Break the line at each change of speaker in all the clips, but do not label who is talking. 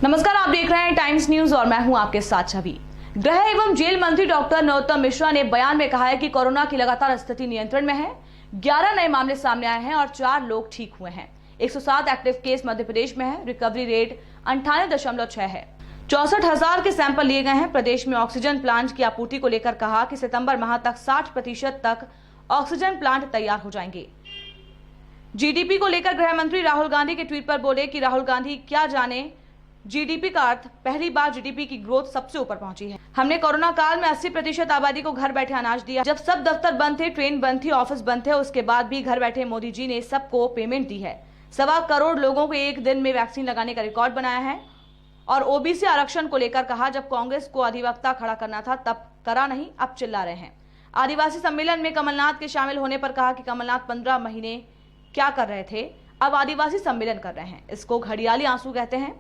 नमस्कार, आप देख रहे हैं टाइम्स न्यूज और मैं हूं आपके साथ छवि। गृह एवं जेल मंत्री डॉक्टर नरोत्तम मिश्रा ने बयान में कहा है कि कोरोना की लगातार स्थिति नियंत्रण में है। 11 नए मामले सामने आए हैं और 4 लोग ठीक हुए हैं। 107 एक्टिव केस मध्य प्रदेश में है। रिकवरी रेट 98.6 है। 64,000 के सैंपल लिए गए हैं। प्रदेश में ऑक्सीजन प्लांट की आपूर्ति को लेकर कहा कि सितंबर माह तक 60% तक ऑक्सीजन प्लांट तैयार हो जाएंगे। जीडीपी को लेकर गृह मंत्री राहुल गांधी के ट्वीट पर बोले कि राहुल गांधी क्या जाने जीडीपी का अर्थ। पहली बार जीडीपी की ग्रोथ सबसे ऊपर पहुंची है। हमने कोरोना काल में 80% आबादी को घर बैठे अनाज दिया। जब सब दफ्तर बंद थे, ट्रेन बंद थी, ऑफिस बंद थे, उसके बाद भी घर बैठे मोदी जी ने सबको पेमेंट दी है। 1.25 करोड़ लोगों को एक दिन में वैक्सीन लगाने का रिकॉर्ड बनाया है। और ओबीसी आरक्षण को लेकर कहा, जब कांग्रेस को अधिवक्ता खड़ा करना था तब करा नहीं, अब चिल्ला रहे हैं। आदिवासी सम्मेलन में कमलनाथ के शामिल होने पर कहा कि कमलनाथ 15 महीने क्या कर रहे थे, अब आदिवासी सम्मेलन कर रहे हैं। इसको घड़ियाली आंसू कहते हैं।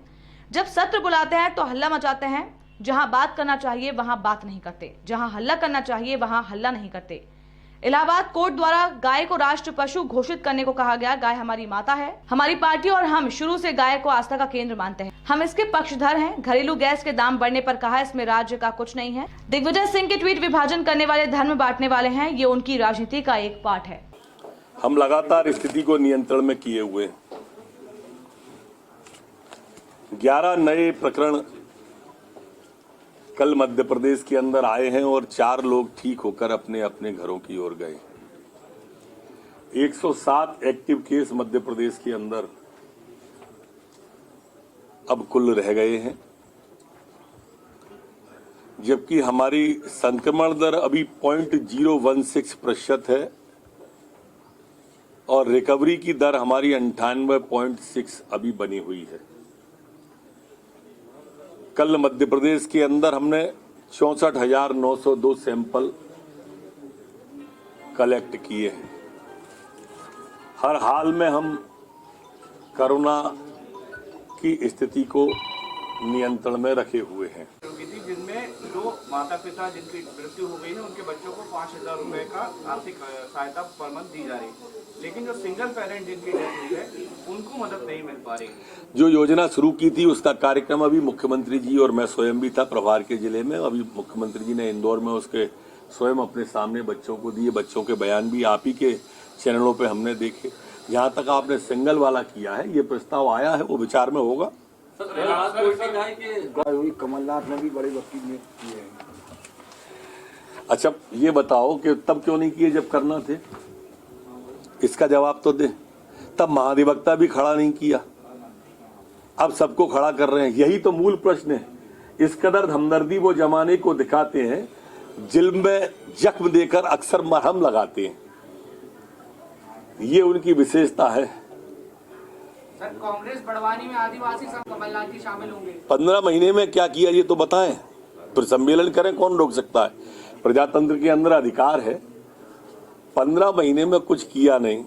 जब सत्र बुलाते हैं तो हल्ला मचाते हैं। जहां बात करना चाहिए वहां बात नहीं करते, जहां हल्ला करना चाहिए वहां हल्ला नहीं करते। इलाहाबाद कोर्ट द्वारा गाय को राष्ट्र पशु घोषित करने को कहा गया। गाय हमारी माता है। हमारी पार्टी और हम शुरू से गाय को आस्था का केंद्र मानते हैं। हम इसके पक्षधर हैं। घरेलू गैस के दाम बढ़ने पर कहा, इसमें राज्य का कुछ नहीं है। दिग्विजय सिंह के ट्वीट विभाजन करने वाले, धर्म बांटने वाले हैं। ये उनकी राजनीति का एक पार्ट है।
हम लगातार स्थिति को नियंत्रण में किए हुए 11 नए प्रकरण कल मध्य प्रदेश के अंदर आए हैं और 4 लोग ठीक होकर अपने अपने घरों की ओर गए। 107 एक्टिव केस मध्य प्रदेश के अंदर अब कुल रह गए हैं, जबकि हमारी संक्रमण दर अभी 0.016% है और रिकवरी की दर हमारी 98.6 अभी बनी हुई है। कल मध्य प्रदेश के अंदर हमने 64,902 सैंपल कलेक्ट किए हैं। हर हाल में हम कोरोना की स्थिति को नियंत्रण में रखे हुए हैं।
जिनमें जो माता पिता जिनकी मृत्यु हो गई है उनके बच्चों को 5,000 रुपए का आर्थिक सहायता पर मंथ दी जा रही है, लेकिन जो सिंगल पेरेंट जिनकी डेथ हुई है उनको मदद नहीं मिल पा रही।
जो योजना शुरू की थी उसका कार्यक्रम अभी मुख्यमंत्री जी और मैं स्वयं भी था प्रभार के जिले में। अभी मुख्यमंत्री जी ने इंदौर में उसके स्वयं अपने सामने बच्चों को दिए। बच्चों के बयान भी आप ही के चैनलों पे हमने देखे। जहां तक आपने सिंगल वाला किया है, ये प्रस्ताव आया है, वो विचार में होगा।
कमलनाथ ने भी बड़े वकील ने किए हैं।
अच्छा, ये बताओ कि तब क्यों नहीं किए जब करना थे? इसका जवाब तो दे। तब महाधिवक्ता भी खड़ा नहीं किया, अब सबको खड़ा कर रहे हैं। यही तो मूल प्रश्न है। इस कदर हमदर्दी वो जमाने को दिखाते हैं, जिल्म में जख्म देकर अक्सर मरहम लगाते हैं। ये उनकी विशेषता है।
सर, कांग्रेस बड़वानी में आदिवासी सब कमलनाथ जी शामिल होंगे। 15
महीने में क्या किया ये तो बताएं, फिर सम्मेलन करें। कौन रोक सकता है? प्रजातंत्र के अंदर अधिकार है। 15 महीने में कुछ किया नहीं,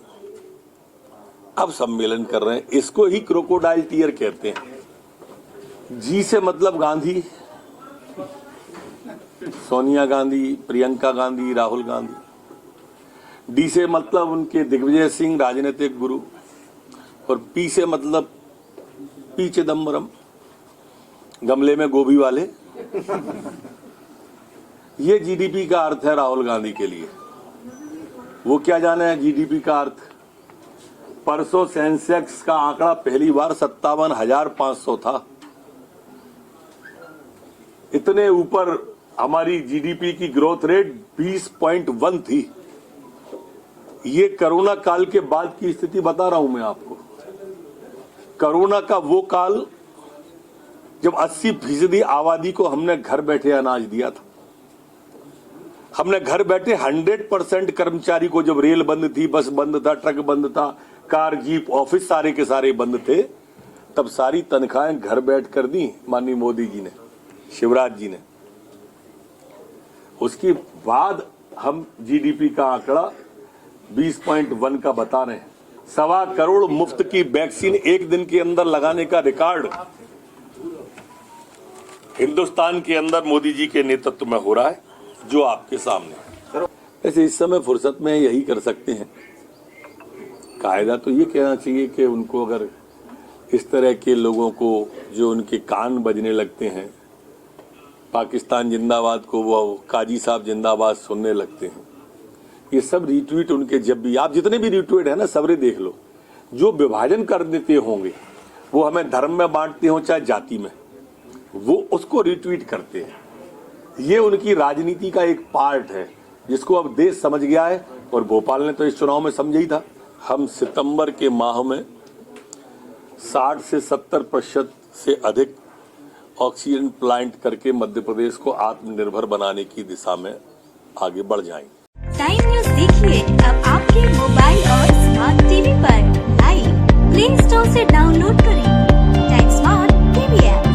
अब सम्मेलन कर रहे हैं। इसको ही क्रोकोडाइल टीयर कहते हैं। जी से मतलब गांधी, सोनिया गांधी, प्रियंका गांधी, राहुल गांधी। डी से मतलब उनके दिग्विजय सिंह, राजनीतिक गुरु। और पी से मतलब पी चिदम्बरम, गमले में गोभी वाले। ये जीडीपी का अर्थ है राहुल गांधी के लिए। वो क्या जाने है जीडीपी का अर्थ। परसों सेंसेक्स का आंकड़ा पहली बार 57,500 था। इतने ऊपर हमारी जीडीपी की ग्रोथ रेट 20.1 थी। ये कोरोना काल के बाद की स्थिति बता रहा हूं मैं आपको। कोरोना का वो काल जब 80% आबादी को हमने घर बैठे अनाज दिया था। हमने घर बैठे 100% कर्मचारी को, जब रेल बंद थी, बस बंद था, ट्रक बंद था, कार, जीप, ऑफिस सारे के सारे बंद थे, तब सारी तनख्वाहें घर बैठ कर दी माननीय मोदी जी ने, शिवराज जी ने। उसके बाद हम जीडीपी का आंकड़ा 20.1 का बता रहे हैं। 1.25 करोड़ मुफ्त की वैक्सीन एक दिन के अंदर लगाने का रिकॉर्ड हिंदुस्तान के अंदर मोदी जी के नेतृत्व में हो रहा है, जो आपके सामने। ऐसे इस समय फुर्सत में यही कर सकते हैं। कायदा तो ये कहना चाहिए कि उनको अगर इस तरह के लोगों को जो उनके कान बजने लगते हैं, पाकिस्तान जिंदाबाद को वो काजी साहब जिंदाबाद सुनने लगते हैं, ये सब रिट्वीट उनके, जब भी आप जितने भी रिट्वीट है ना सबरे देख लो, जो विभाजन कर देते होंगे, वो हमें धर्म में बांटते हो चाहे जाति में, वो उसको रिट्वीट करते हैं। ये उनकी राजनीति का एक पार्ट है जिसको अब देश समझ गया है, और भोपाल ने तो इस चुनाव में समझा ही था। हम सितंबर के माह में 60 से 70% से अधिक ऑक्सीजन प्लांट करके मध्य प्रदेश को आत्मनिर्भर बनाने की दिशा में आगे बढ़ जाएंगे।
टाइम न्यूज देखिए अब आपके मोबाइल और स्मार्ट टीवी पर लाइव प्ले स्टोर से डाउनलोड करें टाइम स्मार्ट टीवी ऐप।